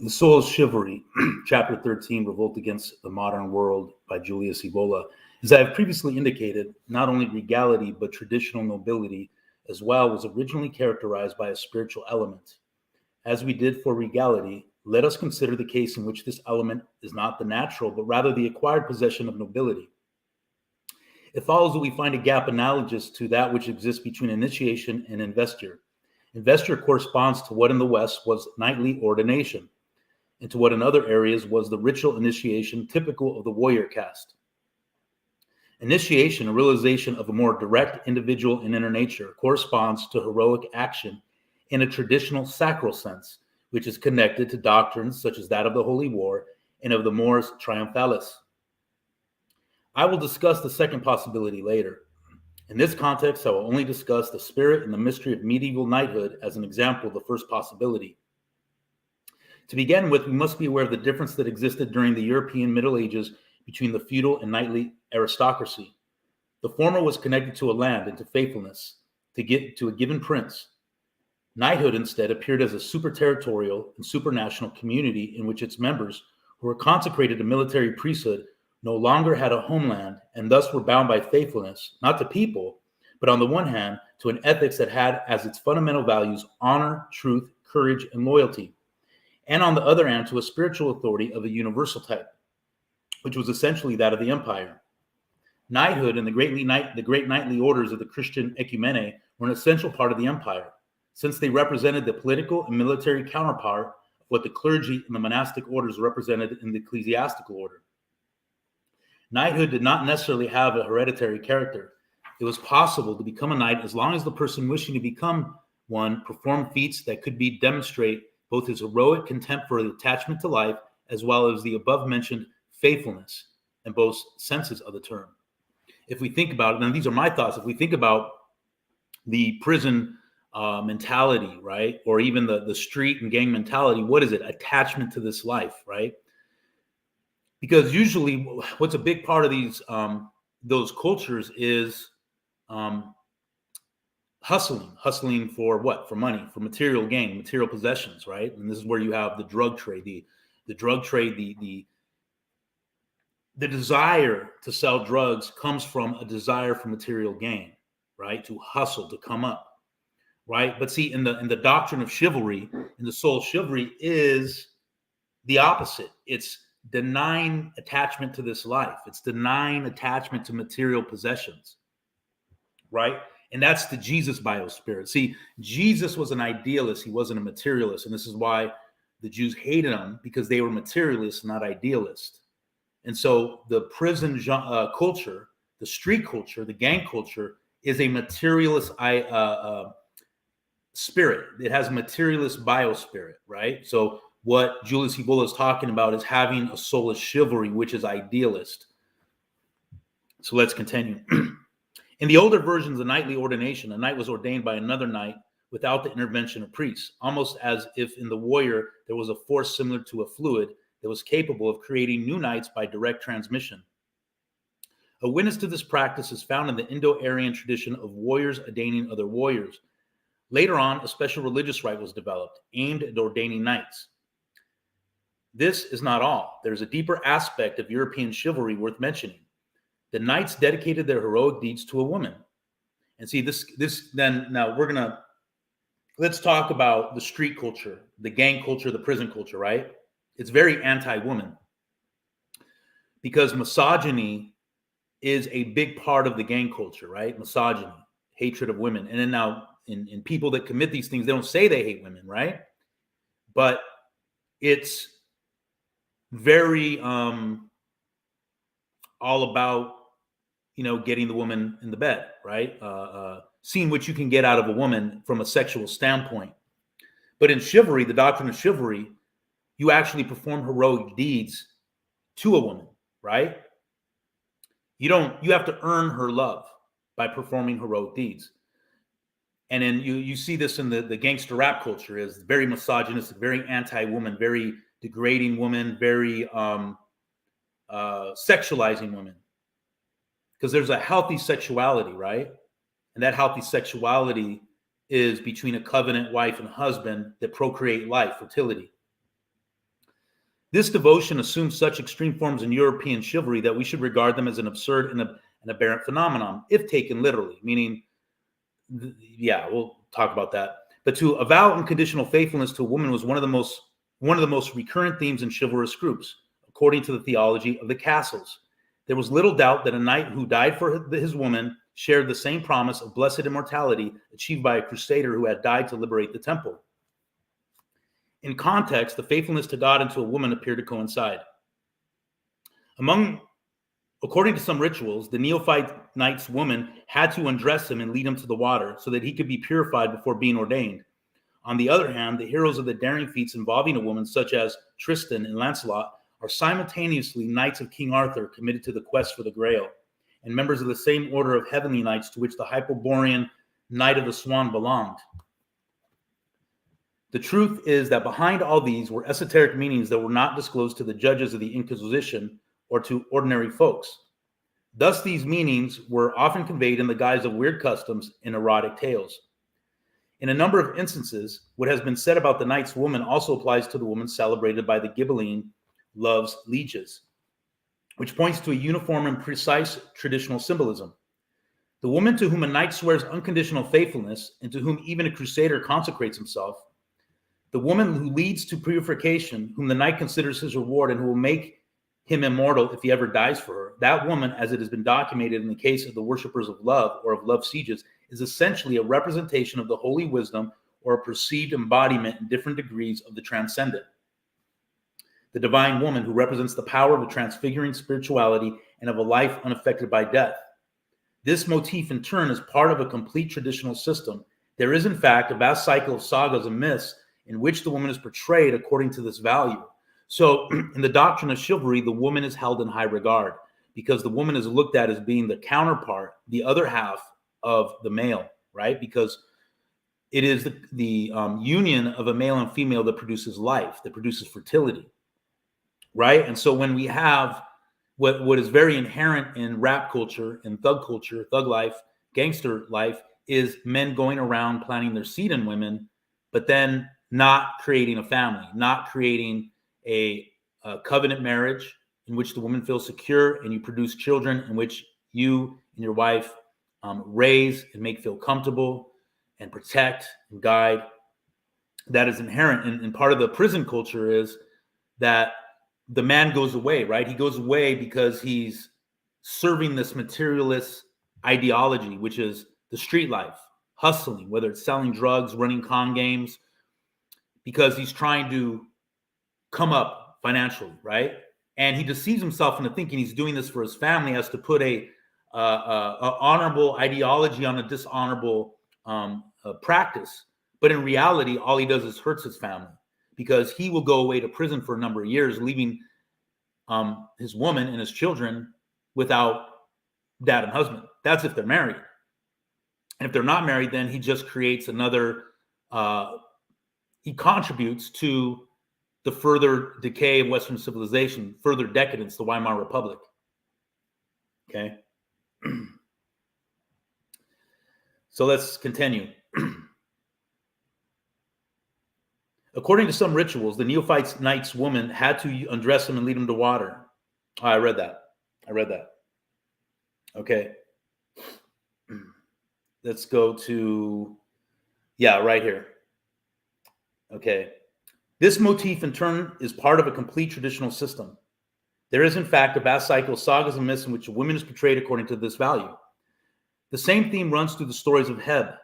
The Soul of Chivalry, Chapter 13, Revolt Against the Modern World by Julius Evola. As I have previously indicated, not only regality but traditional nobility as well was originally characterized by a spiritual element. As we did for regality, let us consider the case in which this element is not the natural but rather the acquired possession of nobility. It follows that we find a gap analogous to that which exists between initiation and investiture. Investiture corresponds to what in the West was knightly ordination, and to what in other areas was the ritual initiation typical of the warrior caste. Initiation, a realization of a more direct individual and inner nature, corresponds to heroic action in a traditional sacral sense, which is connected to doctrines such as that of the Holy War and of the Mors Triumphalis. I will discuss the second possibility later. In this context, I will only discuss the spirit and the mystery of medieval knighthood as an example of the first possibility. To begin with, we must be aware of the difference that existed during the European Middle Ages between the feudal and knightly aristocracy. The former was connected to a land and to faithfulness, to a given prince. Knighthood instead appeared as a super-territorial and supranational community in which its members, who were consecrated to military priesthood, no longer had a homeland and thus were bound by faithfulness, not to people, but on the one hand, to an ethics that had as its fundamental values honor, truth, courage, and loyalty, and on the other hand, to a spiritual authority of a universal type, which was essentially that of the empire. Knighthood and the great knightly orders of the Christian ecumene were an essential part of the empire, since they represented the political and military counterpart of what the clergy and the monastic orders represented in the ecclesiastical order. Knighthood did not necessarily have a hereditary character. It was possible to become a knight as long as the person wishing to become one performed feats that could demonstrate both his heroic contempt for the attachment to life, as well as the above-mentioned faithfulness in both senses of the term. If we think about it, and these are my thoughts, if we think about the prison mentality, right, or even the street and gang mentality, what is it? Attachment to this life, right? Because usually what's a big part of those cultures is hustling for what? For money, for material gain, material possessions, right? And this is where you have the drug trade, the drug trade, the desire to sell drugs comes from a desire for material gain, right? To hustle, to come up, right? But see, in the doctrine of chivalry, in the soul of chivalry is the opposite. It's denying attachment to this life. It's denying attachment to material possessions, right? And that's the Jesus biospirit. See, Jesus was an idealist. He wasn't a materialist. And this is why the Jews hated him, because they were materialists, not idealists. And so the prison culture, the street culture, the gang culture is a materialist spirit. It has a materialist biospirit, right? So what Julius Evola is talking about is having a soul of chivalry, which is idealist. So let's continue. In the older versions of knightly ordination, a knight was ordained by another knight without the intervention of priests, almost as if in the warrior there was a force similar to a fluid that was capable of creating new knights by direct transmission. A witness to this practice is found in the Indo-Aryan tradition of warriors ordaining other warriors. Later on, a special religious rite was developed, aimed at ordaining knights. This is not all. There's a deeper aspect of European chivalry worth mentioning. The knights dedicated their heroic deeds to a woman. And see, let's talk about the street culture, the gang culture, the prison culture, right? It's very anti-woman, because misogyny is a big part of the gang culture, right? Misogyny, hatred of women. And then now in people that commit these things, they don't say they hate women, right? But it's very all about, getting the woman in the bed, right? Seeing what you can get out of a woman from a sexual standpoint. But in chivalry, the doctrine of chivalry, you actually perform heroic deeds to a woman, right? You have to earn her love by performing heroic deeds. And then you see this in the gangster rap culture, is very misogynistic, very anti-woman, very degrading woman, very sexualizing women. Because there's a healthy sexuality, right? And that healthy sexuality is between a covenant wife and husband that procreate life, fertility. This devotion assumes such extreme forms in European chivalry that we should regard them as an absurd and aberrant phenomenon, if taken literally, meaning, we'll talk about that. But to avow unconditional faithfulness to a woman was one of the most recurrent themes in chivalrous groups, according to the theology of the castles. There was little doubt that a knight who died for his woman shared the same promise of blessed immortality achieved by a crusader who had died to liberate the temple. In context, the faithfulness to God and to a woman appear to coincide. According to some rituals, the neophyte knight's woman had to undress him and lead him to the water so that he could be purified before being ordained. On the other hand, the heroes of the daring feats involving a woman, such as Tristan and Lancelot, are simultaneously knights of King Arthur committed to the quest for the Grail, and members of the same order of heavenly knights to which the Hyperborean Knight of the Swan belonged. The truth is that behind all these were esoteric meanings that were not disclosed to the judges of the Inquisition or to ordinary folks. Thus, these meanings were often conveyed in the guise of weird customs and erotic tales. In a number of instances, what has been said about the knight's woman also applies to the woman celebrated by the Ghibelline love's lieges, which points to a uniform and precise traditional symbolism. The woman to whom a knight swears unconditional faithfulness and to whom even a crusader consecrates himself, the woman who leads to purification, whom the knight considers his reward and who will make him immortal if he ever dies for her, that woman, as it has been documented in the case of the worshippers of love or of love sieges, is essentially a representation of the holy wisdom or a perceived embodiment in different degrees of the transcendent. The divine woman who represents the power of a transfiguring spirituality and of a life unaffected by death. This motif, in turn, is part of a complete traditional system. There is, in fact, a vast cycle of sagas and myths in which the woman is portrayed according to this value. So, in the doctrine of chivalry, the woman is held in high regard because the woman is looked at as being the counterpart, the other half of the male, right? Because it is the union of a male and female that produces life, that produces fertility, right? And so when we have what is very inherent in rap culture, in thug life, gangster life, is men going around planting their seed in women, but then not creating a family, not creating a covenant marriage in which the woman feels secure and you produce children in which you and your wife raise and make feel comfortable and protect and guide. That is inherent. And part of the prison culture is that the man goes away, right? He goes away because he's serving this materialist ideology, which is the street life, hustling, whether it's selling drugs, running con games, because he's trying to come up financially, right? And he deceives himself into thinking he's doing this for his family, as to put a honorable ideology on a dishonorable practice. But in reality, all he does is hurts his family, because he will go away to prison for a number of years, leaving his woman and his children without dad and husband. That's if they're married. And if they're not married, then he just creates another, he contributes to the further decay of Western civilization, further decadence, the Weimar Republic. Okay. So let's continue. According to some rituals, the neophyte knight's woman had to undress him and lead him to water. Oh, I read that. Okay. Let's go to, right here. Okay. This motif, in turn, is part of a complete traditional system. There is, in fact, a vast cycle of sagas and myths in which a woman is portrayed according to this value. The same theme runs through the stories of Heb,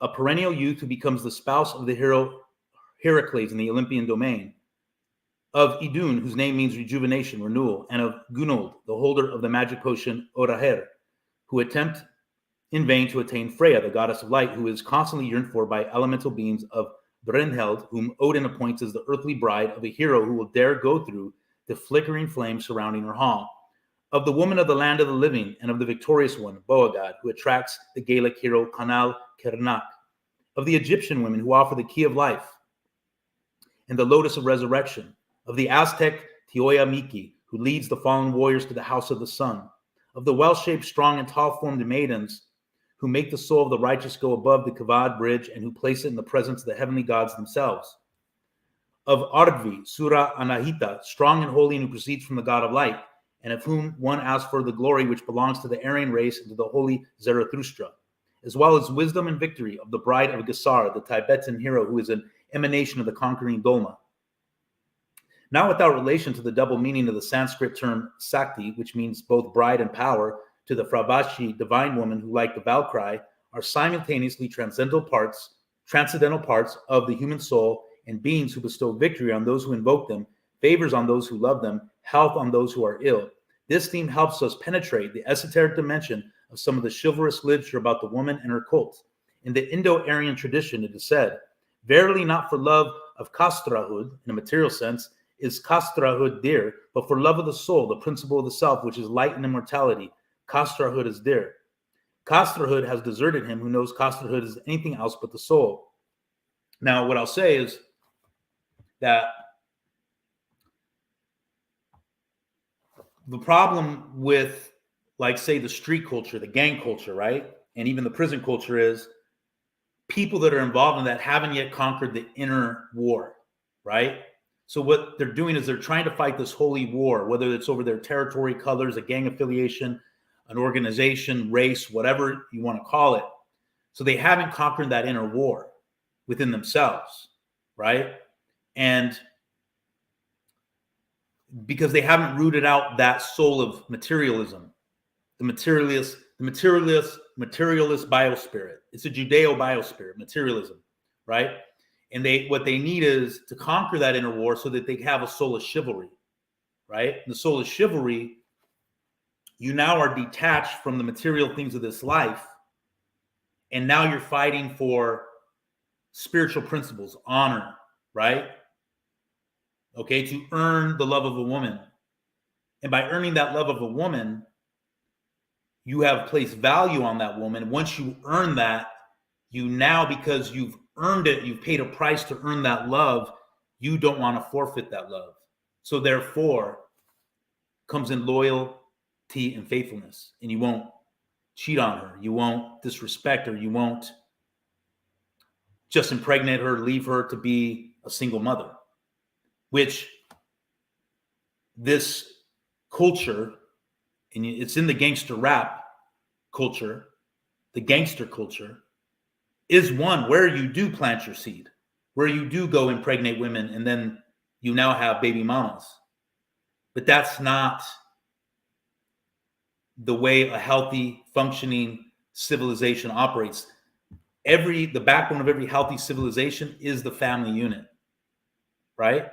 a perennial youth who becomes the spouse of the hero Heracles in the Olympian domain, of Idun, whose name means rejuvenation, renewal, and of Gunnlod, the holder of the magic potion Oraher, who attempt in vain to attain Freya, the goddess of light, who is constantly yearned for by elemental beings, of Brynhild, whom Odin appoints as the earthly bride of a hero who will dare go through the flickering flames surrounding her hall, of the woman of the land of the living, and of the victorious one, Boagad, who attracts the Gaelic hero Canal Kernak, of the Egyptian women who offer the key of life and the lotus of resurrection, of the Aztec Tioya Miki, who leads the fallen warriors to the house of the sun, of the well-shaped, strong, and tall-formed maidens who make the soul of the righteous go above the Kavad bridge and who place it in the presence of the heavenly gods themselves, of Ardvi, Sura Anahita, strong and holy and who proceeds from the God of light, and of whom one asks for the glory which belongs to the Aryan race and to the holy Zarathustra, as well as wisdom and victory of the bride of Gesar, the Tibetan hero who is an emanation of the conquering Dolma. Not without relation to the double meaning of the Sanskrit term Sakti, which means both bride and power, to the Fravashi, divine woman who, like the Valkyrie, are simultaneously transcendental parts of the human soul and beings who bestow victory on those who invoke them, favors on those who love them, health on those who are ill. This theme helps us penetrate the esoteric dimension of some of the chivalrous literature about the woman and her cult. In the Indo-Aryan tradition, it is said, verily not for love of kastrahood, in a material sense, is kastrahood dear, but for love of the soul, the principle of the self, which is light and immortality, kastrahood is dear. Kastrahood has deserted him who knows kastrahood is anything else but the soul. Now, what I'll say is that the problem with, like, say, the street culture, the gang culture, right? And even the prison culture is people that are involved in that haven't yet conquered the inner war, right? So what they're doing is they're trying to fight this holy war, whether it's over their territory, colors, a gang affiliation, an organization, race, whatever you want to call it. So they haven't conquered that inner war within themselves, right? And because they haven't rooted out that soul of materialism, the materialist biospirit. It's a Judeo-biospirit, materialism, right? And what they need is to conquer that inner war so that they have a soul of chivalry, right? And the soul of chivalry, you now are detached from the material things of this life, and now you're fighting for spiritual principles, honor, right? Okay, to earn the love of a woman. And by earning that love of a woman, you have placed value on that woman. Once you earn that, you now, because you've earned it, you've paid a price to earn that love, you don't want to forfeit that love. So therefore comes in loyalty and faithfulness, and you won't cheat on her, you won't disrespect her, you won't just impregnate her, leave her to be a single mother, which this culture, and it's in the gangster rap culture, the gangster culture, is one where you do plant your seed, where you do go impregnate women, and then you now have baby mamas. But that's not the way a healthy, functioning civilization operates. The backbone of every healthy civilization is the family unit, right?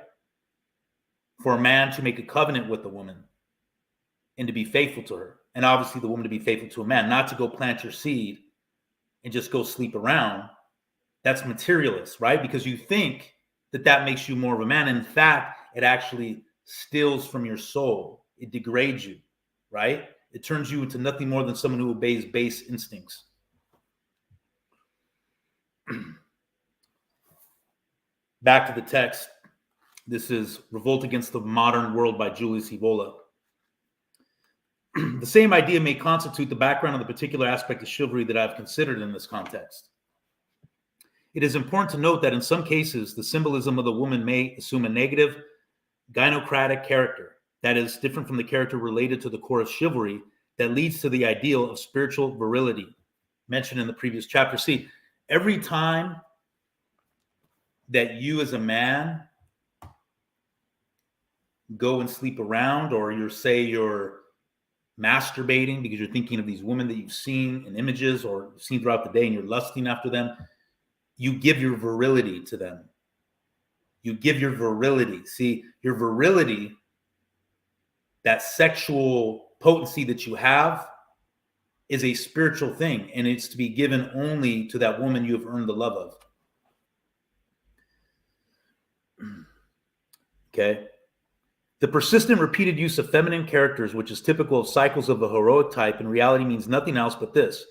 For a man to make a covenant with a woman and to be faithful to her. And obviously the woman to be faithful to a man, not to go plant your seed and just go sleep around. That's materialist, right? Because you think that makes you more of a man. In fact, it actually steals from your soul. It degrades you, right? It turns you into nothing more than someone who obeys base instincts. Back to the text. This is Revolt Against the Modern World by Julius Evola. The same idea may constitute the background of the particular aspect of chivalry that I've considered in this context. It is important to note that in some cases, the symbolism of the woman may assume a negative, gynocratic character that is different from the character related to the core of chivalry that leads to the ideal of spiritual virility mentioned in the previous chapter. See, every time that you as a man go and sleep around, or you're masturbating because you're thinking of these women that you've seen in images or seen throughout the day and you're lusting after them, you give your virility to them. You give your virility. See, your virility, that sexual potency that you have, is a spiritual thing, and it's to be given only to that woman you have earned the love of. Okay? The persistent repeated use of feminine characters, which is typical of cycles of the heroic type, in reality means nothing else but this.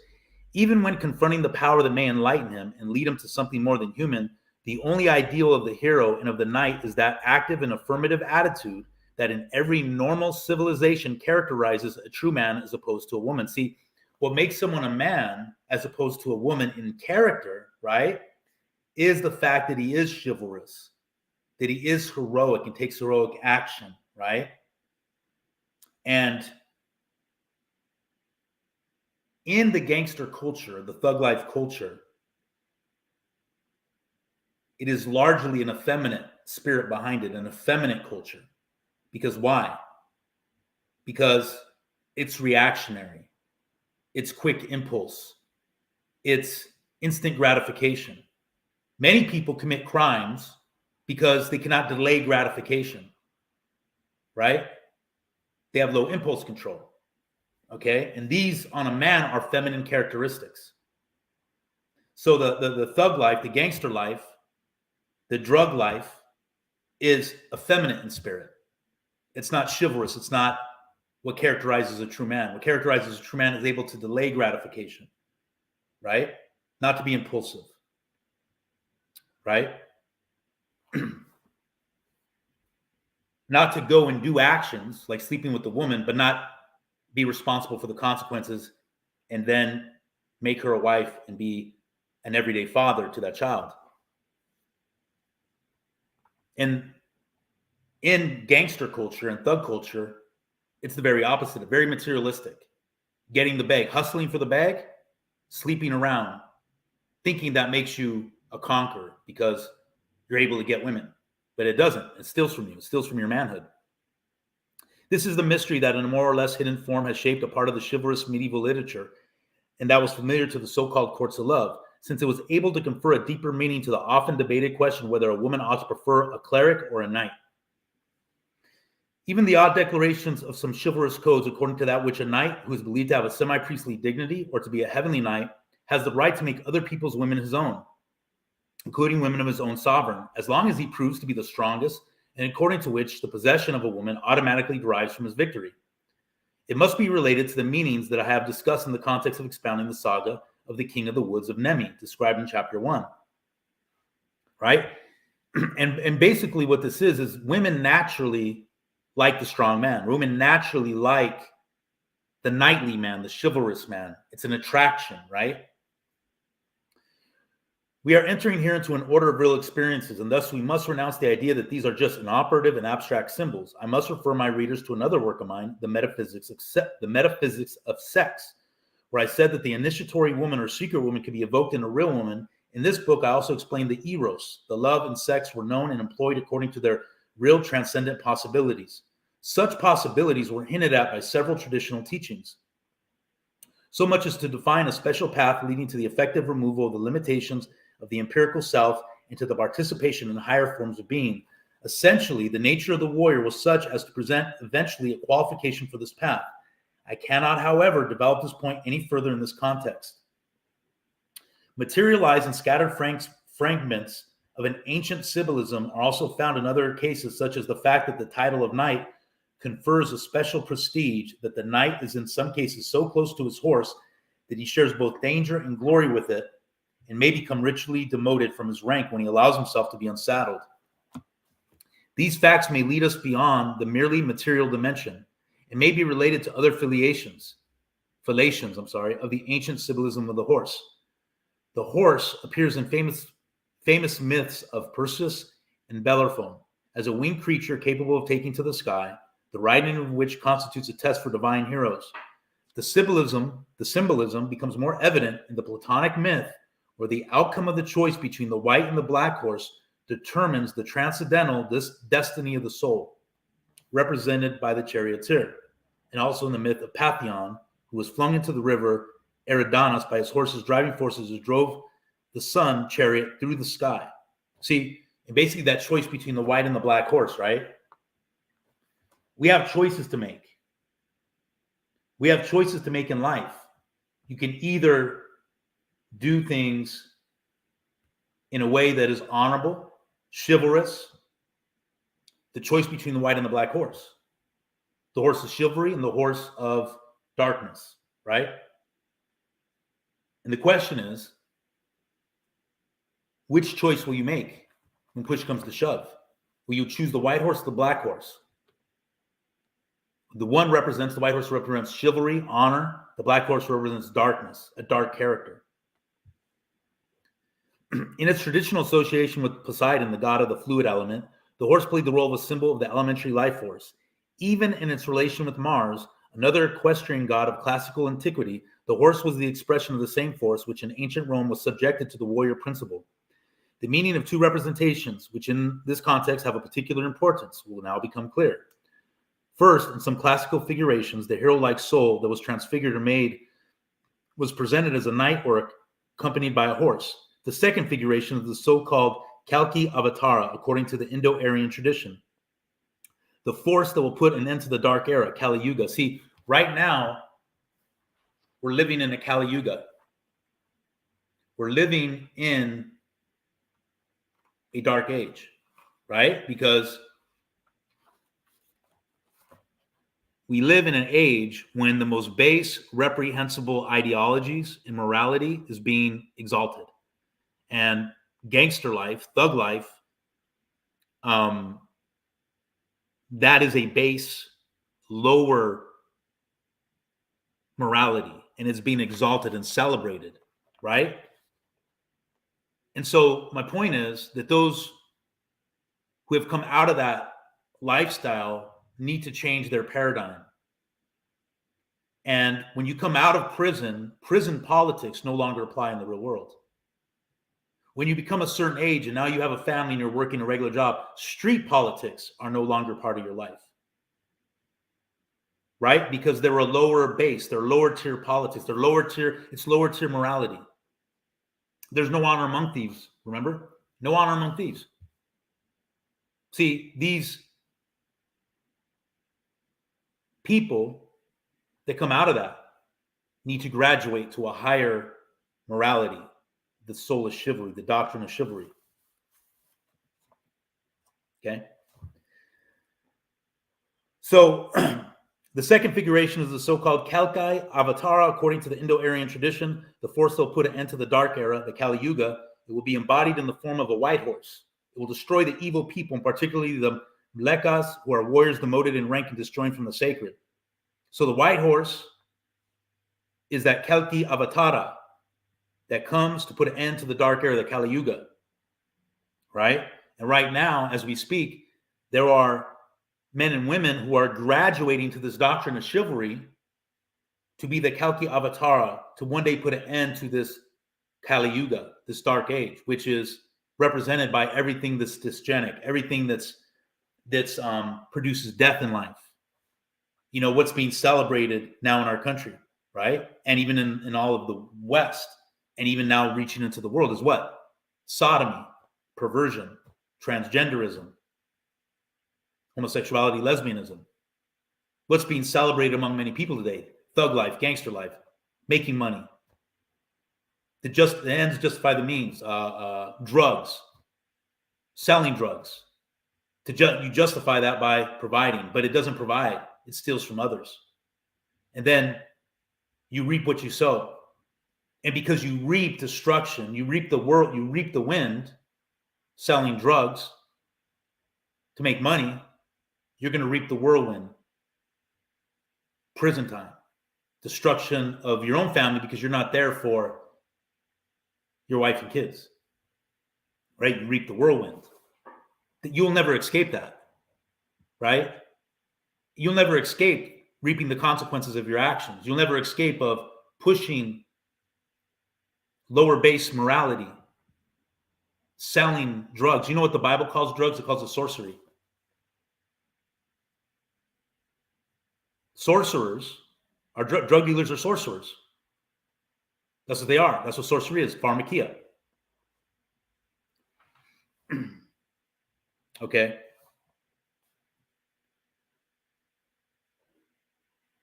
Even when confronting the power that may enlighten him and lead him to something more than human, the only ideal of the hero and of the knight is that active and affirmative attitude that in every normal civilization characterizes a true man as opposed to a woman. See, what makes someone a man as opposed to a woman in character, right, is the fact that he is chivalrous, that he is heroic and takes heroic action, right? And in the gangster culture, the thug life culture, it is largely an effeminate spirit behind it, an effeminate culture. Because why? Because it's reactionary. It's quick impulse. It's instant gratification. Many people commit crimes because they cannot delay gratification, right? They have low impulse control, okay? And these on a man are feminine characteristics. So the thug life, the gangster life, the drug life is effeminate in spirit. It's not chivalrous. It's not what characterizes a true man. What characterizes a true man is able to delay gratification, right? Not to be impulsive, right? Not to go and do actions like sleeping with the woman, but not be responsible for the consequences and then make her a wife and be an everyday father to that child. And in gangster culture and thug culture, it's the very opposite, very materialistic. Getting the bag, hustling for the bag, sleeping around, thinking that makes you a conqueror because you're able to get women. But it doesn't. It steals from you. It steals from your manhood. This is the mystery that in a more or less hidden form has shaped a part of the chivalrous medieval literature, and that was familiar to the so-called courts of love, since it was able to confer a deeper meaning to the often debated question whether a woman ought to prefer a cleric or a knight. Even the odd declarations of some chivalrous codes, according to that which a knight who is believed to have a semi-priestly dignity or to be a heavenly knight has the right to make other people's women his own, including women of his own sovereign, as long as he proves to be the strongest, and according to which the possession of a woman automatically derives from his victory. It must be related to the meanings that I have discussed in the context of expounding the saga of the King of the Woods of Nemi, described in chapter 1. Right? And basically what this is women naturally like the strong man. Women naturally like the knightly man, the chivalrous man. It's an attraction, right? We are entering here into an order of real experiences, and thus we must renounce the idea that these are just inoperative and abstract symbols. I must refer my readers to another work of mine, the Metaphysics of Sex, where I said that the initiatory woman or secret woman can be evoked in a real woman. In this book, I also explained the eros, the love and sex were known and employed according to their real transcendent possibilities. Such possibilities were hinted at by several traditional teachings, so much as to define a special path leading to the effective removal of the limitations of the empirical self into the participation in higher forms of being. Essentially, the nature of the warrior was such as to present eventually a qualification for this path. I cannot, however, develop this point any further in this context. Materialized and scattered fragments of an ancient symbolism are also found in other cases, such as the fact that the title of knight confers a special prestige, that the knight is in some cases so close to his horse that he shares both danger and glory with it, and may become richly demoted from his rank when he allows himself to be unsaddled. These facts may lead us beyond the merely material dimension and may be related to other phalations of the ancient symbolism of the horse. The horse appears in famous myths of Perseus and Bellerophon as a winged creature capable of taking to the sky, the riding of which constitutes a test for divine heroes. The symbolism becomes more evident in the Platonic myth, where the outcome of the choice between the white and the black horse determines the transcendental destiny of the soul, represented by the charioteer, and also in the myth of Pantheon, who was flung into the river Eridanus by his horse's driving forces, who drove the sun chariot through the sky. See, and basically that choice between the white and the black horse, right? We have choices to make. We have choices to make in life. You can either do things in a way that is honorable, chivalrous, the choice between the white and the black horse, the horse of chivalry and the horse of darkness, right? And the question is, which choice will you make when push comes to shove? Will you choose the white horse or the black horse? The white horse represents chivalry, honor. The black horse represents darkness, a dark character. In its traditional association with Poseidon, the god of the fluid element, The horse played the role of a symbol of the elementary life force. Even in its relation with Mars, another equestrian god of classical antiquity, the horse was the expression of the same force which in ancient Rome was subjected to the warrior principle. The meaning of two representations, which in this context have a particular importance, will now become clear. First, in some classical figurations, the hero-like soul that was transfigured or made was presented as a knight or accompanied by a horse. The second figuration is the so-called Kalki Avatara, according to the Indo-Aryan tradition. The force that will put an end to the dark era, Kali Yuga. See, right now, we're living in a Kali Yuga. We're living in a dark age, right? Because we live in an age when the most base, reprehensible ideologies and morality is being exalted. And gangster life, thug life, that is a base, lower morality, and it's being exalted and celebrated, right? And so my point is that those who have come out of that lifestyle need to change their paradigm. And when you come out of prison, prison politics no longer apply in the real world. When you become a certain age and now you have a family and you're working a regular job, street politics are no longer part of your life. Right? Because they're a lower base, they're lower tier politics, they're lower tier, it's lower tier morality. There's no honor among thieves, remember? No honor among thieves. See, these people that come out of that need to graduate to a higher morality, the soul of chivalry, the doctrine of chivalry. Okay? So the second figuration is the so-called Kalki Avatara. According to the Indo-Aryan tradition, the force that will put an end to the dark era, the Kali Yuga. It will be embodied in the form of a white horse. It will destroy the evil people, and particularly the Mlekas, who are warriors demoted in rank and destroyed from the sacred. So the white horse is that Kalki Avatara that comes to put an end to the dark era, the Kali Yuga, right? And right now, as we speak, there are men and women who are graduating to this doctrine of chivalry to be the Kalki Avatara, to one day put an end to this Kali Yuga, this dark age, which is represented by everything that's dysgenic, everything that's produces death in life. You know, what's being celebrated now in our country, right? And even in all of the West, and even now reaching into the world is what? Sodomy, perversion, transgenderism, homosexuality, lesbianism. What's being celebrated among many people today? Thug life, gangster life, making money. The ends justify the means. Drugs, selling drugs. You justify that by providing, but it doesn't provide. It steals from others. And then you reap what you sow. And because you reap destruction, you reap the world, you reap the wind, selling drugs to make money, you're going to reap the whirlwind. Prison time. Destruction of your own family because you're not there for your wife and kids. Right? You reap the whirlwind. You'll never escape that. Right? You'll never escape reaping the consequences of your actions. You'll never escape of pushing lower base morality, selling drugs. You know what the Bible calls drugs? It calls it sorcery. Sorcerers are drug dealers are sorcerers. That's what they are. That's what sorcery is. Pharmakia. Okay.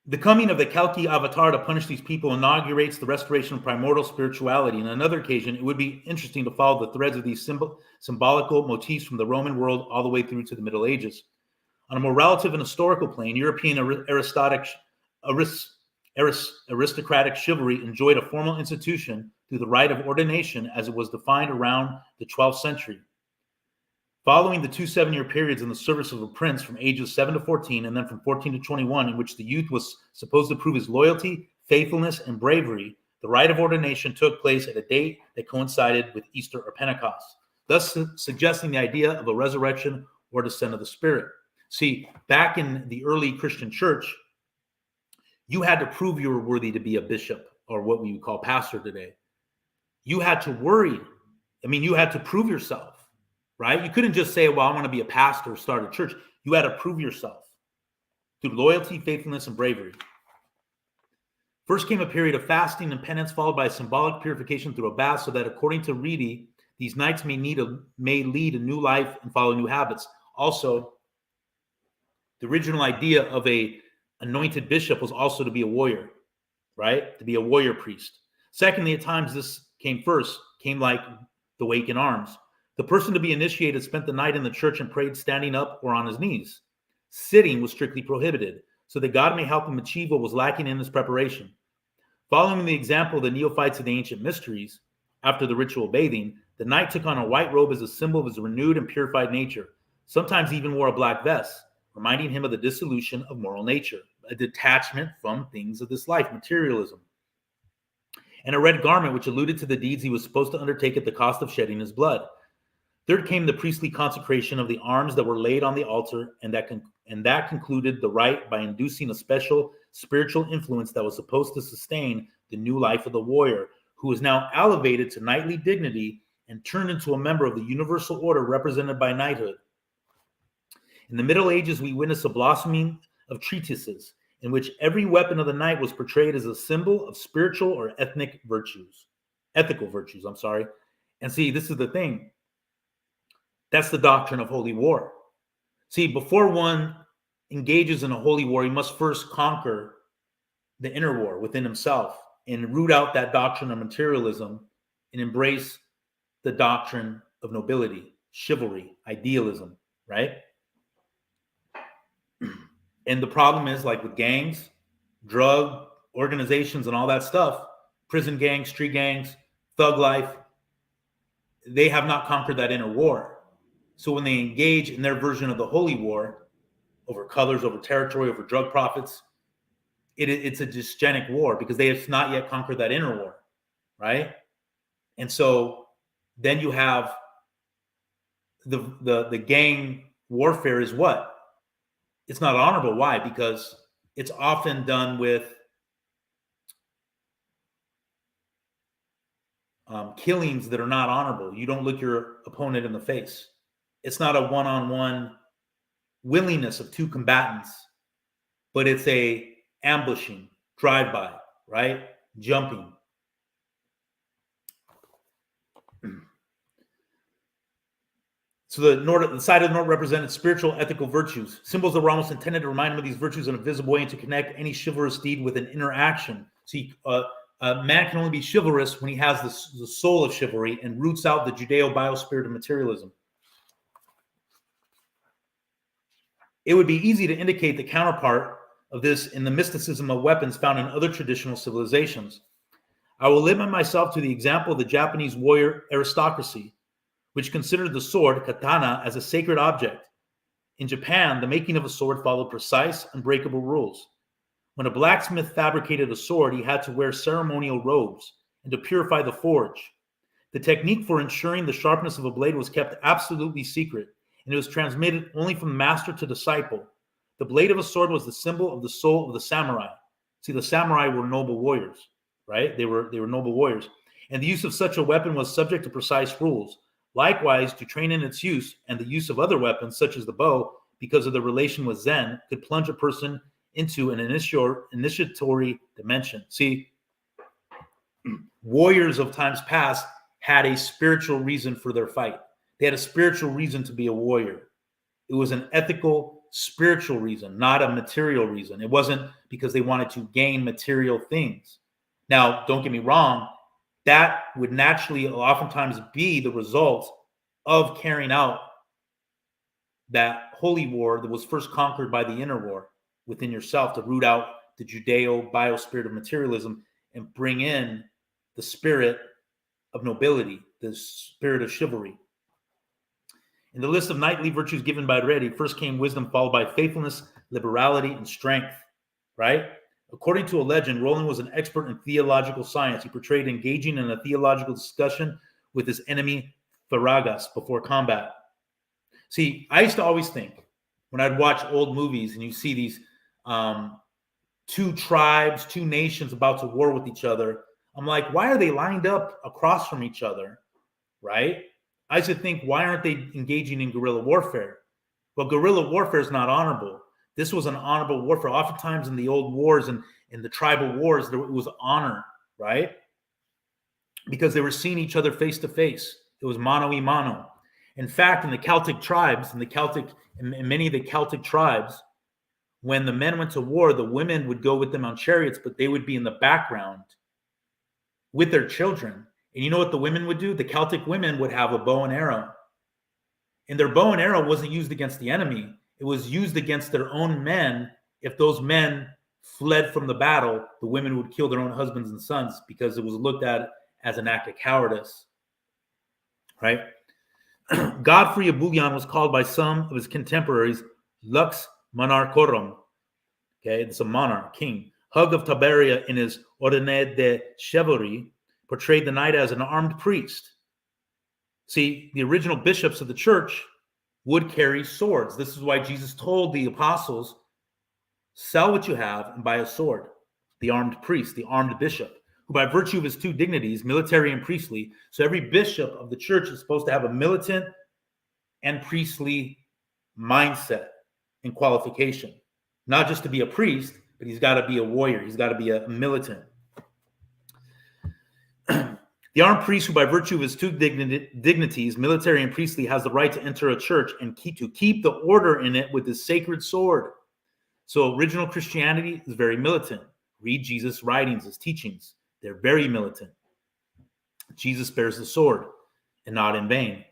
The coming of the Kalki Avatar to punish these people inaugurates the restoration of primordial spirituality. And on another occasion, it would be interesting to follow the threads of these symbolical motifs from the Roman world all the way through to the Middle Ages. On a more relative and historical plane, European aristocratic chivalry enjoyed a formal institution through the rite of ordination as it was defined around the 12th century. Following the 2 7-year periods in the service of a prince from ages 7 to 14 and then from 14 to 21, in which the youth was supposed to prove his loyalty, faithfulness, and bravery, the rite of ordination took place at a date that coincided with Easter or Pentecost, thus suggesting the idea of a resurrection or descent of the Spirit. See, back in the early Christian church, you had to prove you were worthy to be a bishop, or what we would call pastor today. You had to worry. I mean, you had to prove yourself, right? You couldn't just say, well, I want to be a pastor or start a church. You had to prove yourself through loyalty, faithfulness, and bravery. First came a period of fasting and penance, followed by symbolic purification through a bath, so that according to Reedy, these knights may lead a new life and follow new habits. Also, the original idea of a anointed bishop was also to be a warrior, right? To be a warrior priest. Secondly, at times this came like the wake in arms. The person to be initiated spent the night in the church and prayed standing up or on his knees. Sitting was strictly prohibited, so that God may help him achieve what was lacking in his preparation. Following the example of the neophytes of the ancient mysteries, after the ritual bathing, the knight took on a white robe as a symbol of his renewed and purified nature. Sometimes even wore a black vest, reminding him of the dissolution of moral nature, a detachment from things of this life, materialism. And a red garment which alluded to the deeds he was supposed to undertake at the cost of shedding his blood. Third came the priestly consecration of the arms that were laid on the altar, and that concluded the rite by inducing a special spiritual influence that was supposed to sustain the new life of the warrior, who was now elevated to knightly dignity and turned into a member of the universal order represented by knighthood. In the Middle Ages, we witnessed a blossoming of treatises in which every weapon of the knight was portrayed as a symbol of spiritual or ethical virtues. And see, this is the thing. That's the doctrine of holy war. See, before one engages in a holy war, he must first conquer the inner war within himself and root out that doctrine of materialism and embrace the doctrine of nobility, chivalry, idealism, right? And the problem is, like with gangs, drug organizations, and all that stuff, prison gangs, street gangs, thug life, they have not conquered that inner war. So when they engage in their version of the holy war over colors, over territory, over drug profits, it's a dysgenic war because they have not yet conquered that inner war, right? And so then you have the gang warfare is what? It's not honorable. Why? Because it's often done with killings that are not honorable. You don't look your opponent in the face. It's not a one-on-one willingness of two combatants, but it's a ambushing, drive-by, right? Jumping. So the side of the north represented spiritual, ethical virtues. Symbols that were almost intended to remind him of these virtues in a visible way and to connect any chivalrous deed with an inner action. See, a man can only be chivalrous when he has the soul of chivalry and roots out the Judeo-bio-spirit of materialism. It would be easy to indicate the counterpart of this in the mysticism of weapons found in other traditional civilizations. I will limit myself to the example of the Japanese warrior aristocracy, which considered the sword, katana, as a sacred object. In Japan, the making of a sword followed precise, unbreakable rules. When a blacksmith fabricated a sword, he had to wear ceremonial robes and to purify the forge. The technique for ensuring the sharpness of a blade was kept absolutely secret, and it was transmitted only from master to disciple. The blade of a sword was the symbol of the soul of the samurai. See, the samurai were noble warriors, right? They were noble warriors. And the use of such a weapon was subject to precise rules. Likewise, to train in its use and the use of other weapons, such as the bow, because of the relation with Zen, could plunge a person into an initiatory dimension. See, warriors of times past had a spiritual reason for their fight. They had a spiritual reason to be a warrior. It was an ethical, spiritual reason, not a material reason. It wasn't because they wanted to gain material things. Now, don't get me wrong, that would naturally oftentimes be the result of carrying out that holy war that was first conquered by the inner war within yourself, to root out the Judeo-bio-spirit of materialism and bring in the spirit of nobility, the spirit of chivalry. In the list of knightly virtues given by Redi, first came wisdom, followed by faithfulness, liberality, and strength, right? According to a legend, Roland was an expert in theological science. He portrayed engaging in a theological discussion with his enemy, Faragas, before combat. See, I used to always think when I'd watch old movies and you see these two tribes, two nations about to war with each other, I'm like, why are they lined up across from each other, right? I used to think, why aren't they engaging in guerrilla warfare? Well, guerrilla warfare is not honorable. This was an honorable warfare. Oftentimes in the old wars and in the tribal wars, there was honor, right? Because they were seeing each other face to face. It was mano a mano. In fact, in the Celtic tribes, in many of the Celtic tribes, when the men went to war, the women would go with them on chariots, but they would be in the background with their children. And you know what the women would do? The Celtic women would have a bow and arrow. And their bow and arrow wasn't used against the enemy. It was used against their own men. If those men fled from the battle, the women would kill their own husbands and sons because it was looked at as an act of cowardice, right? Godfrey of Bouillon was called by some of his contemporaries Lux Monarchorum. Okay, it's a monarch, king. Hug of Tabaria in his Ordine de Chivalry portrayed the knight as an armed priest. See, the original bishops of the church would carry swords. This is why Jesus told the apostles, sell what you have and buy a sword. The armed priest, the armed bishop, who by virtue of his two dignities, military and priestly, so every bishop of the church is supposed to have a militant and priestly mindset and qualification. Not just to be a priest, but he's got to be a warrior. He's got to be a militant. The armed priest, who by virtue of his two dignities, military and priestly, has the right to enter a church and keep the order in it with his sacred sword. So original Christianity is very militant. Read Jesus' writings, his teachings. They're very militant. Jesus bears the sword, and not in vain.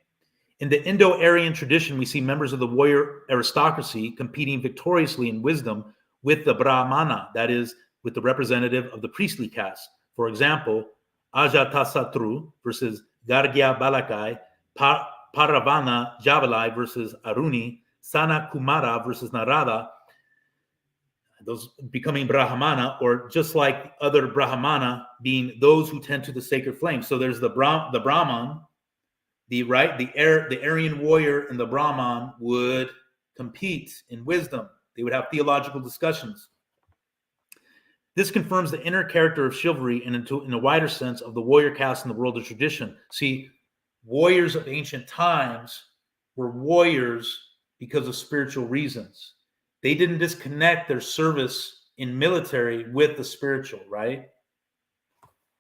In the Indo-Aryan tradition, we see members of the warrior aristocracy competing victoriously in wisdom with the Brahmana, that is, with the representative of the priestly caste. For example, Ajatasatru versus Gargya Balakai, Paravana Javalai versus Aruni, Sana Kumara versus Narada, those becoming Brahmana, or just like other Brahmana being those who tend to the sacred flame. So there's the Brahman, the Aryan warrior and the Brahman would compete in wisdom. They would have theological discussions. This confirms the inner character of chivalry and in a wider sense of the warrior caste in the world of tradition. See, warriors of ancient times were warriors because of spiritual reasons. They didn't disconnect their service in military with the spiritual, right?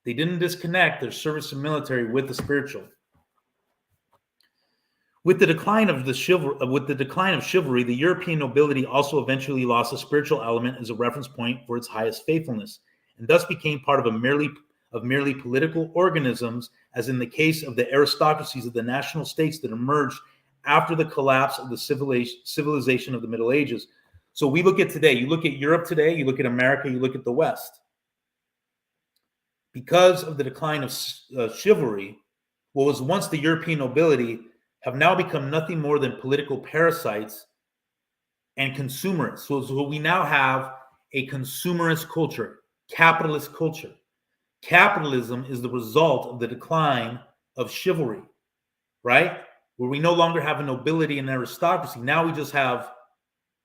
They didn't disconnect their service in military with the spiritual. With the decline of chivalry, the European nobility also eventually lost a spiritual element as a reference point for its highest faithfulness, and thus became part of merely political organisms, as in the case of the aristocracies of the national states that emerged after the collapse of the civilization of the Middle Ages. So we look at today, you look at Europe today, you look at America, you look at the West. Because of the decline of chivalry, what was once the European nobility have now become nothing more than political parasites and consumerists. So we now have a consumerist culture, capitalist culture. Capitalism is the result of the decline of chivalry, right? Where we no longer have a nobility and aristocracy. Now we just have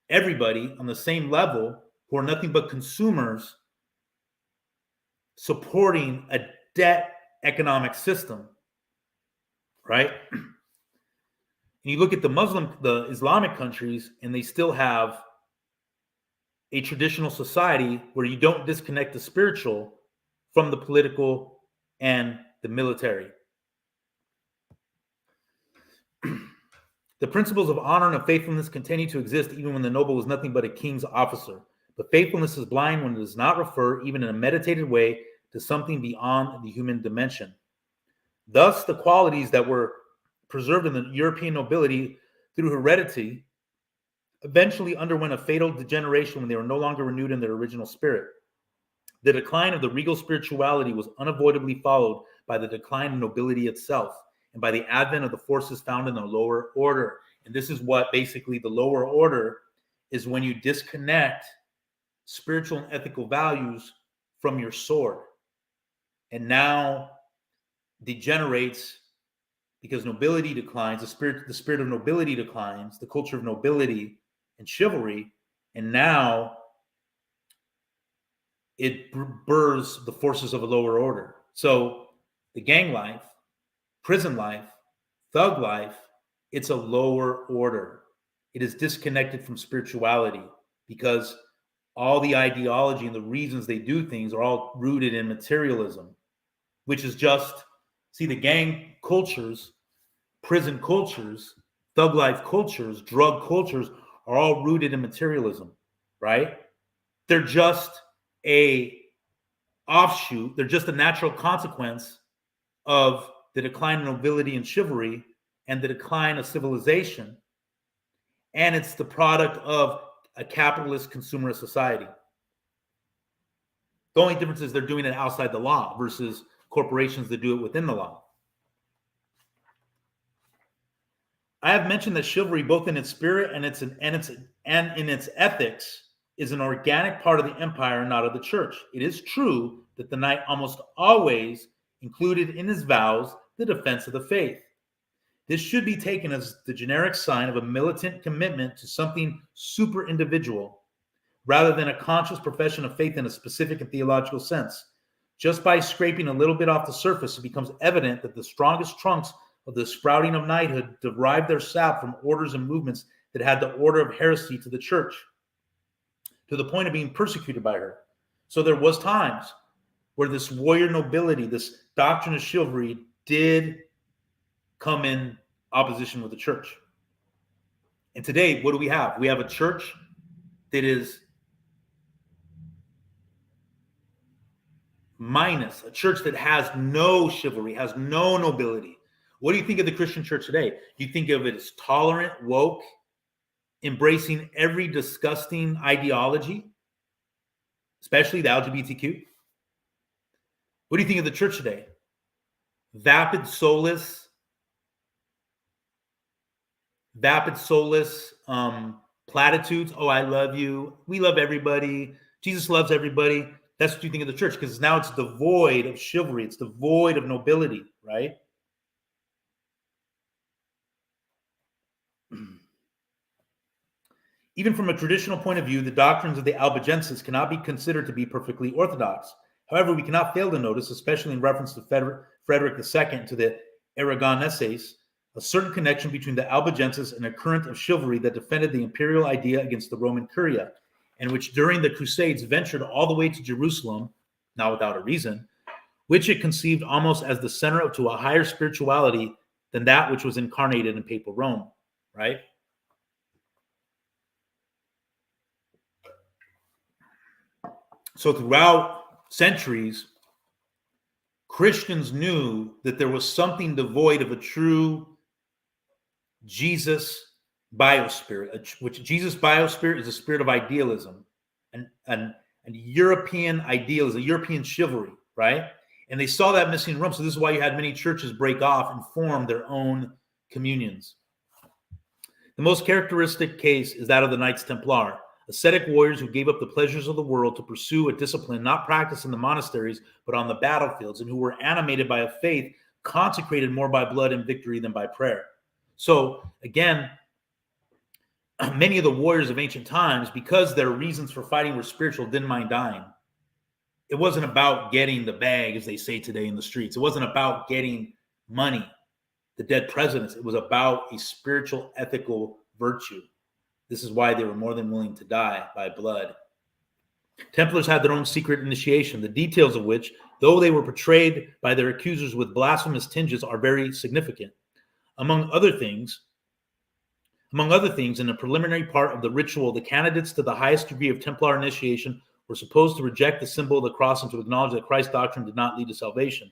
everybody on the same level who are nothing but consumers supporting a debt economic system, right? And you look at the Islamic countries, and they still have a traditional society where you don't disconnect the spiritual from the political and the military. The principles of honor and of faithfulness continue to exist even when the noble was nothing but a king's officer. But faithfulness is blind when it does not refer, even in a meditated way, to something beyond the human dimension. Thus, the qualities that were preserved in the European nobility through heredity eventually underwent a fatal degeneration when they were no longer renewed in their original spirit. The decline of the regal spirituality was unavoidably followed by the decline of nobility itself and by the advent of the forces found in the lower order. And this is what basically the lower order is, when you disconnect spiritual and ethical values from your sword, and now degenerates because nobility declines, the spirit of nobility declines, the culture of nobility and chivalry, and now it births the forces of a lower order. So the gang life, prison life, thug life, it's a lower order. It is disconnected from spirituality because all the ideology and the reasons they do things are all rooted in materialism, which is just, see, the gang cultures, prison cultures, thug life cultures, drug cultures are all rooted in materialism, right? They're just a offshoot. They're just a natural consequence of the decline of nobility and chivalry and the decline of civilization. And it's the product of a capitalist consumerist society. The only difference is they're doing it outside the law versus corporations that do it within the law. I have mentioned that chivalry, both in its spirit and in its ethics, is an organic part of the empire and not of the church. It is true that the knight almost always included in his vows the defense of the faith. This should be taken as the generic sign of a militant commitment to something super individual, rather than a conscious profession of faith in a specific and theological sense. Just by scraping a little bit off the surface, it becomes evident that the strongest trunks of the sprouting of knighthood derived their sap from orders and movements that had the order of heresy to the church, to the point of being persecuted by her. So there was times where this warrior nobility, this doctrine of chivalry, did come in opposition with the church. And today, what do we have? We have a church that is minus, a church that has no chivalry, has no nobility. What do you think of the Christian church today? Do you think of it as tolerant, woke, embracing every disgusting ideology, especially the LGBTQ? What do you think of the church today? Vapid, soulless, platitudes. Oh, I love you. We love everybody. Jesus loves everybody. That's what you think of the church, because now it's devoid of chivalry. It's devoid of nobility, right? Even from a traditional point of view, the doctrines of the Albigenses cannot be considered to be perfectly orthodox. However, we cannot fail to notice, especially in reference to Frederick II to the Aragoneses, a certain connection between the Albigenses and a current of chivalry that defended the imperial idea against the Roman Curia, and which during the Crusades ventured all the way to Jerusalem, not without a reason, which it conceived almost as the center to a higher spirituality than that which was incarnated in papal Rome, right? So throughout centuries, Christians knew that there was something devoid of a true Jesus biospirit, which Jesus biospirit is a spirit of idealism and European idealism, European chivalry, right? And they saw that missing in Rome. So this is why you had many churches break off and form their own communions. The most characteristic case is that of the Knights Templar, ascetic warriors who gave up the pleasures of the world to pursue a discipline not practiced in the monasteries, but on the battlefields, and who were animated by a faith consecrated more by blood and victory than by prayer. So again, many of the warriors of ancient times, because their reasons for fighting were spiritual, didn't mind dying. It wasn't about getting the bag, as they say today in the streets. It wasn't about getting money, the dead presidents. It was about a spiritual, ethical virtue. This is why they were more than willing to die by blood. Templars had their own secret initiation, the details of which, though they were portrayed by their accusers with blasphemous tinges, are very significant. Among other things, in the preliminary part of the ritual, the candidates to the highest degree of Templar initiation were supposed to reject the symbol of the cross and to acknowledge that Christ's doctrine did not lead to salvation.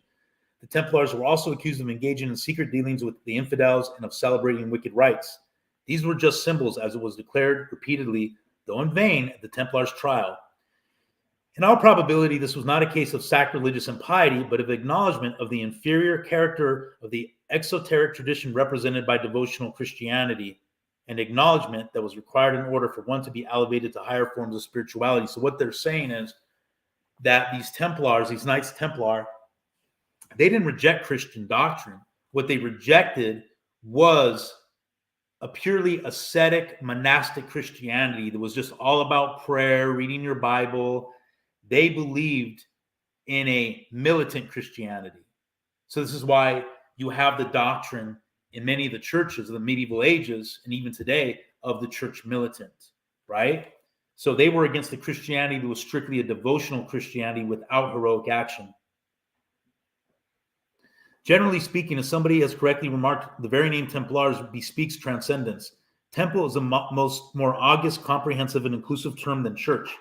The Templars were also accused of engaging in secret dealings with the infidels and of celebrating wicked rites. These were just symbols, as it was declared repeatedly, though in vain, at the Templars' trial. In all probability, this was not a case of sacrilegious impiety, but of acknowledgement of the inferior character of the exoteric tradition represented by devotional Christianity, an acknowledgement that was required in order for one to be elevated to higher forms of spirituality. So what they're saying is that these Templars, these Knights Templar, they didn't reject Christian doctrine. What they rejected was a purely ascetic, monastic Christianity that was just all about prayer, reading your Bible. They believed in a militant Christianity. So this is why you have the doctrine in many of the churches of the medieval ages and even today of the church militant, right? So they were against the Christianity that was strictly a devotional Christianity without heroic action. Generally speaking, as somebody has correctly remarked, the very name Templars bespeaks transcendence. Temple is a more august, comprehensive, and inclusive term than church.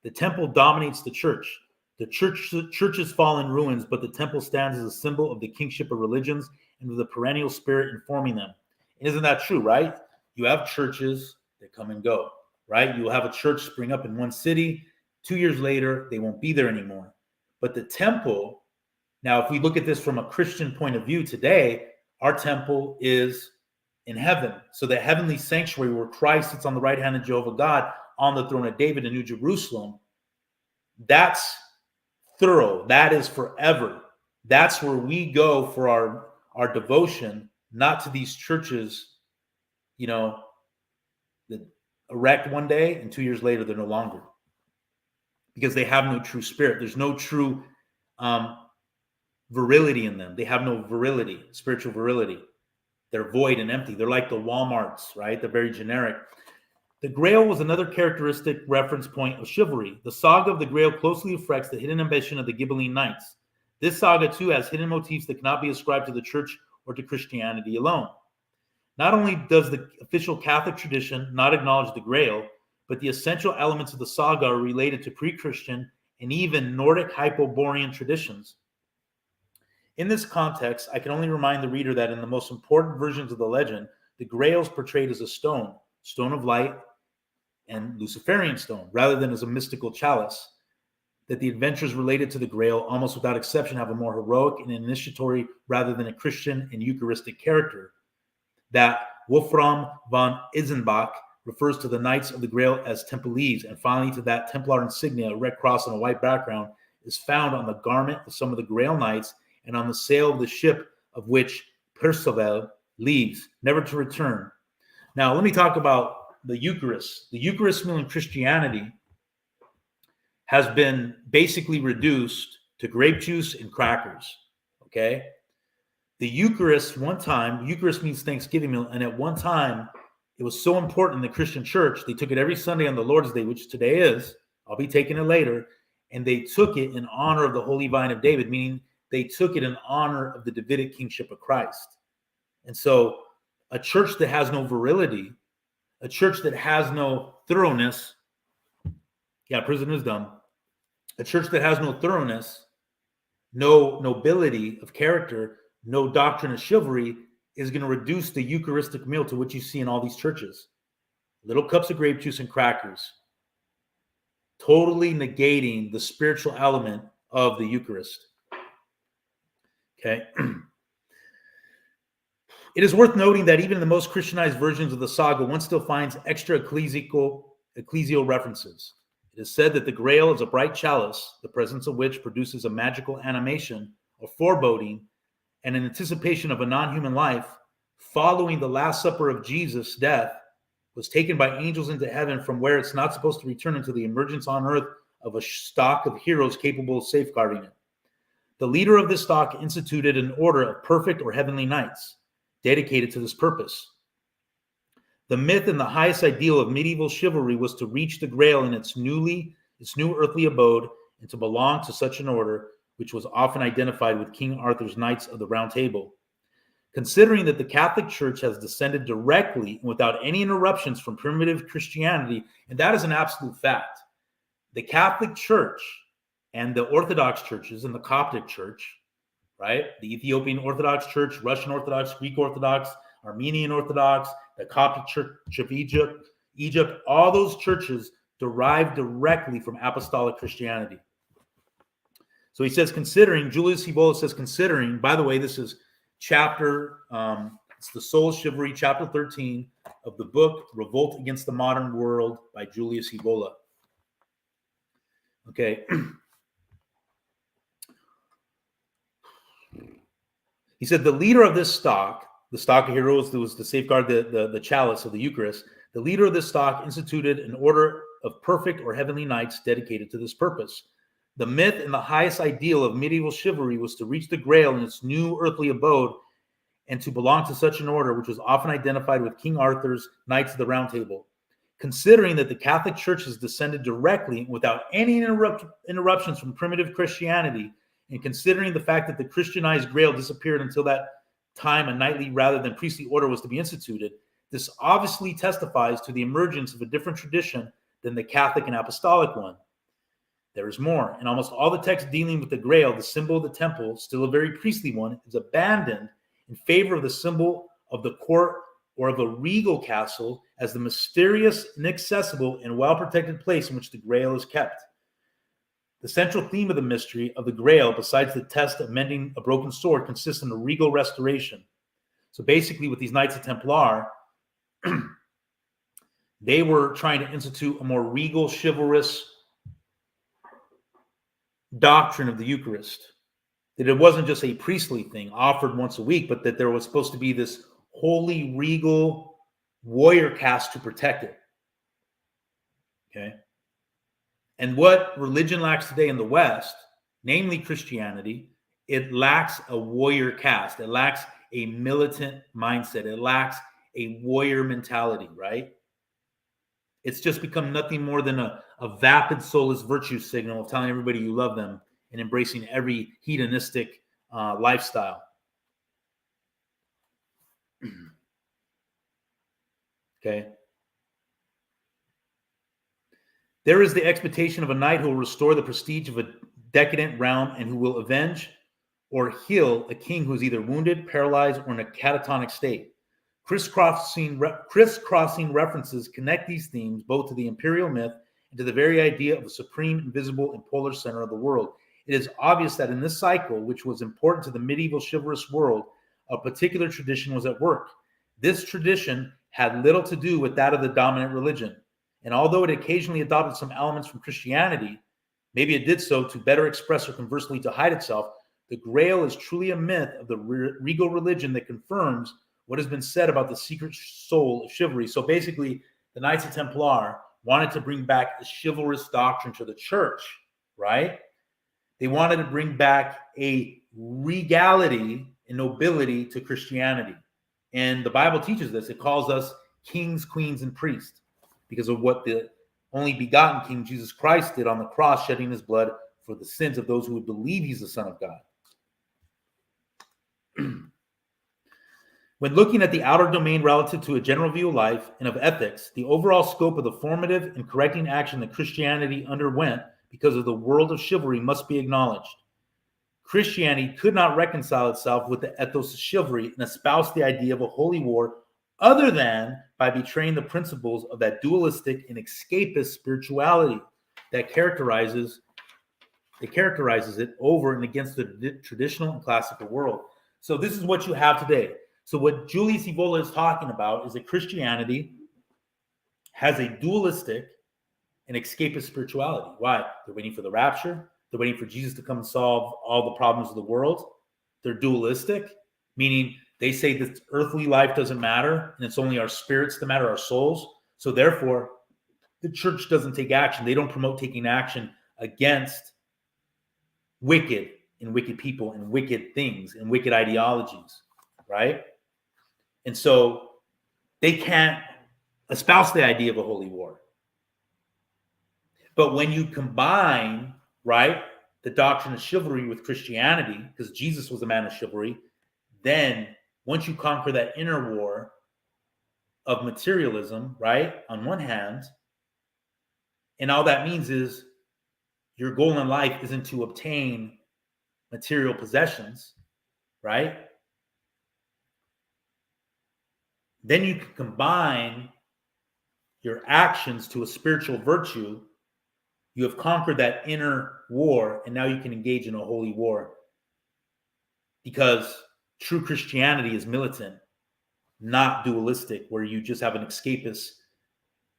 The temple dominates the church. The churches fall in ruins, but the temple stands as a symbol of the kingship of religions and of the perennial spirit informing them. And isn't that true, right? You have churches that come and go, right? You will have a church spring up in one city. 2 years later, they won't be there anymore. But the temple, now, if we look at this from a Christian point of view today, our temple is in heaven. So the heavenly sanctuary where Christ sits on the right hand of Jehovah God on the throne of David in New Jerusalem, that's thorough. That is forever. That's where we go for our devotion, not to these churches, that erect one day and 2 years later they're no longer, because they have no true spirit. There's no true virility in them. They have no virility, spiritual virility. They're void and empty. They're like the Walmarts, right? They're very generic. The Grail was another characteristic reference point of chivalry. The saga of the Grail closely reflects the hidden ambition of the Ghibelline Knights. This saga, too, has hidden motifs that cannot be ascribed to the church or to Christianity alone. Not only does the official Catholic tradition not acknowledge the Grail, but the essential elements of the saga are related to pre-Christian and even Nordic Hyperborean traditions. In this context, I can only remind the reader that in the most important versions of the legend, the Grail is portrayed as a stone of light, and Luciferian stone, rather than as a mystical chalice. That the adventures related to the Grail, almost without exception, have a more heroic and initiatory rather than a Christian and Eucharistic character. That Wolfram von Isenbach refers to the Knights of the Grail as Templars, and finally to that Templar insignia, a red cross on a white background, is found on the garment of some of the Grail Knights and on the sail of the ship of which Perceval leaves, never to return. Now, let me talk about the Eucharist. The Eucharist meal in Christianity has been basically reduced to grape juice and crackers, okay? The Eucharist, Eucharist means Thanksgiving meal, and at one time, it was so important in the Christian church, they took it every Sunday on the Lord's Day, which today is. I'll be taking it later, and they took it in honor of the Holy Vine of David, meaning they took it in honor of the Davidic kingship of Christ. And so a church that has no virility, a church that has no thoroughness, prison is dumb. A church that has no thoroughness, no nobility of character, no doctrine of chivalry is going to reduce the Eucharistic meal to what you see in all these churches. Little cups of grape juice and crackers, totally negating the spiritual element of the Eucharist. Okay. It is worth noting that even in the most Christianized versions of the saga, one still finds extra ecclesial references. It is said that the Grail is a bright chalice, the presence of which produces a magical animation, a foreboding, and an anticipation of a non-human life following the Last Supper of Jesus' death, was taken by angels into heaven, from where it's not supposed to return until the emergence on earth of a stock of heroes capable of safeguarding it. The leader of this stock instituted an order of perfect or heavenly knights, dedicated to this purpose. The myth and the highest ideal of medieval chivalry was to reach the Grail in its new earthly abode and to belong to such an order, which was often identified with King Arthur's Knights of the Round Table. Considering that the Catholic Church has descended directly and without any interruptions from primitive Christianity, and that is an absolute fact, the Catholic Church and the Orthodox churches and the Coptic Church, right? The Ethiopian Orthodox Church, Russian Orthodox, Greek Orthodox, Armenian Orthodox, the Coptic Church of Egypt, all those churches derive directly from apostolic Christianity. So he says, Julius Evola says, by the way, this is it's the Soul Chivalry, chapter 13 of the book, Revolt Against the Modern World by Julius Evola. Okay. He said, the leader of this stock, the stock of heroes that was to safeguard the chalice of the Eucharist, the leader of this stock instituted an order of perfect or heavenly knights dedicated to this purpose. The myth and the highest ideal of medieval chivalry was to reach the Grail in its new earthly abode and to belong to such an order, which was often identified with King Arthur's Knights of the Round Table. Considering that the Catholic Church has descended directly without any interruptions from primitive Christianity, and considering the fact that the Christianized Grail disappeared until that time a knightly rather than priestly order was to be instituted, this obviously testifies to the emergence of a different tradition than the Catholic and Apostolic one. There is more. In almost all the texts dealing with the Grail, the symbol of the temple, still a very priestly one, is abandoned in favor of the symbol of the court or of a regal castle as the mysterious, inaccessible, and well-protected place in which the Grail is kept. The central theme of the mystery of the Grail, besides the test of mending a broken sword, consists in a regal restoration. So basically, with these Knights of Templar, they were trying to institute a more regal, chivalrous doctrine of the Eucharist. That it wasn't just a priestly thing offered once a week, but that there was supposed to be this holy, regal warrior caste to protect it. Okay? And what religion lacks today in the West, namely Christianity, it lacks a warrior caste. It lacks a militant mindset. It lacks a warrior mentality, right? It's just become nothing more than a vapid soulless virtue signal of telling everybody you love them and embracing every hedonistic lifestyle. Okay. There is the expectation of a knight who will restore the prestige of a decadent realm and who will avenge or heal a king who is either wounded, paralyzed, or in a catatonic state. Crisscrossing references connect these themes both to the imperial myth and to the very idea of a supreme, invisible, and polar center of the world. It is obvious that in this cycle, which was important to the medieval chivalrous world, a particular tradition was at work. This tradition had little to do with that of the dominant religion. And although it occasionally adopted some elements from Christianity, maybe it did so to better express or conversely to hide itself, the Grail is truly a myth of the regal religion that confirms what has been said about the secret soul of chivalry. So basically, the Knights of Templar wanted to bring back a chivalrous doctrine to the church, right? They wanted to bring back a regality and nobility to Christianity. And the Bible teaches this. It calls us kings, queens, and priests because of what the only begotten King Jesus Christ did on the cross, shedding his blood for the sins of those who would believe he's the Son of God. When looking at the outer domain relative to a general view of life and of ethics, the overall scope of the formative and correcting action that Christianity underwent because of the world of chivalry must be acknowledged. Christianity could not reconcile itself with the ethos of chivalry and espouse the idea of a holy war other than by betraying the principles of that dualistic and escapist spirituality that characterizes it over and against the traditional and classical world. So this is what you have today. So what Julius Evola is talking about is that Christianity has a dualistic and escapist spirituality. Why? They're waiting for the rapture. They're waiting for Jesus to come and solve all the problems of the world. They're dualistic, meaning they say that earthly life doesn't matter and it's only our spirits that matter, our souls. So therefore, the church doesn't take action. They don't promote taking action against wicked people and wicked things and wicked ideologies, right? And so they can't espouse the idea of a holy war. But when you combine, right, the doctrine of chivalry with Christianity, because Jesus was a man of chivalry, then once you conquer that inner war of materialism, right, on one hand, and all that means is your goal in life isn't to obtain material possessions, right? Then you can combine your actions to a spiritual virtue. You have conquered that inner war, and now you can engage in a holy war. Because true Christianity is militant, not dualistic, where you just have an escapist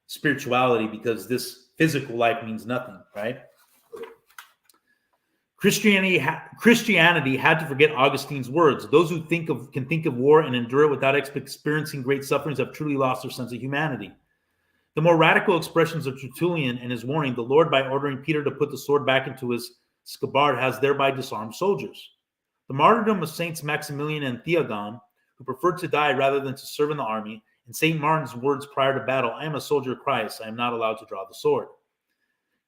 spirituality because this physical life means nothing, right? Christianity had to forget Augustine's words. Those who can think of war and endure it without experiencing great sufferings have truly lost their sense of humanity. The more radical expressions of Tertullian and his warning, the Lord, by ordering Peter to put the sword back into his scabbard, has thereby disarmed soldiers. The martyrdom of Saints Maximilian and Theogon, who preferred to die rather than to serve in the army, and St. Martin's words prior to battle, "I am a soldier of Christ, I am not allowed to draw the sword."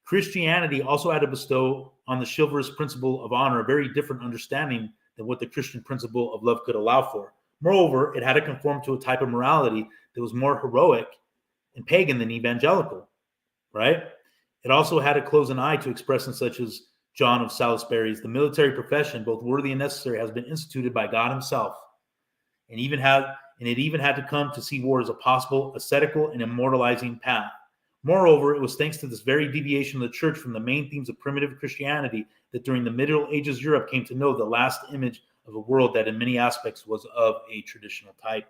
Christianity also had to bestow on the chivalrous principle of honor a very different understanding than what the Christian principle of love could allow for. Moreover, it had to conform to a type of morality that was more heroic and pagan than evangelical, right? It also had to close an eye to expressions such as John of Salisbury's, "The military profession, both worthy and necessary, has been instituted by God himself, and it even had to come to see war as a possible ascetical and immortalizing path." Moreover, it was thanks to this very deviation of the church from the main themes of primitive Christianity that during the Middle Ages Europe came to know the last image of a world that in many aspects was of a traditional type.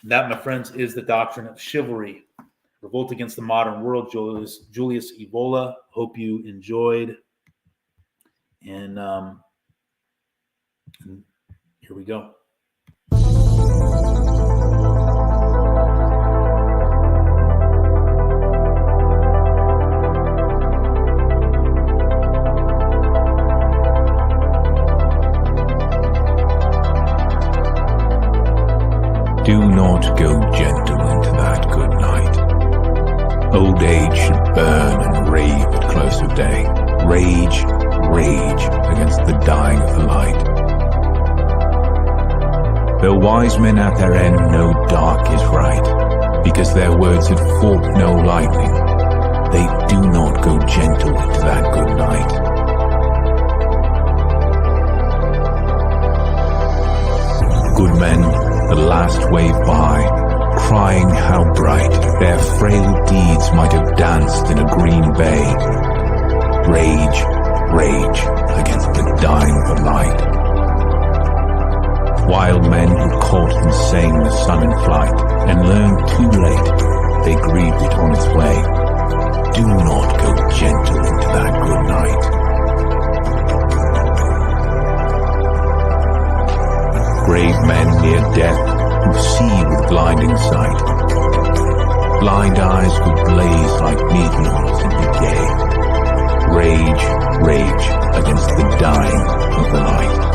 And that, my friends, is the doctrine of chivalry. Revolt against the modern world, Julius Evola. Hope you enjoyed. And here we go. Do not go gentle into that good night. Old age should burn and rave at close of day. Rage, rage against the dying of the light. Though wise men at their end know dark is right, because their words had fought no lightning, they do not go gentle into that good night. Good men, the last wave by, crying how bright their frail deeds might have danced in a green bay. Rage, rage against the dying of the light. Wild men who caught and sang the sun in flight, and learned too late they grieved it on its way. Do not go gentle into that good night. Brave men near death who see with blinding sight. Blind eyes who blaze like needles in decay. Rage, rage against the dying of the light.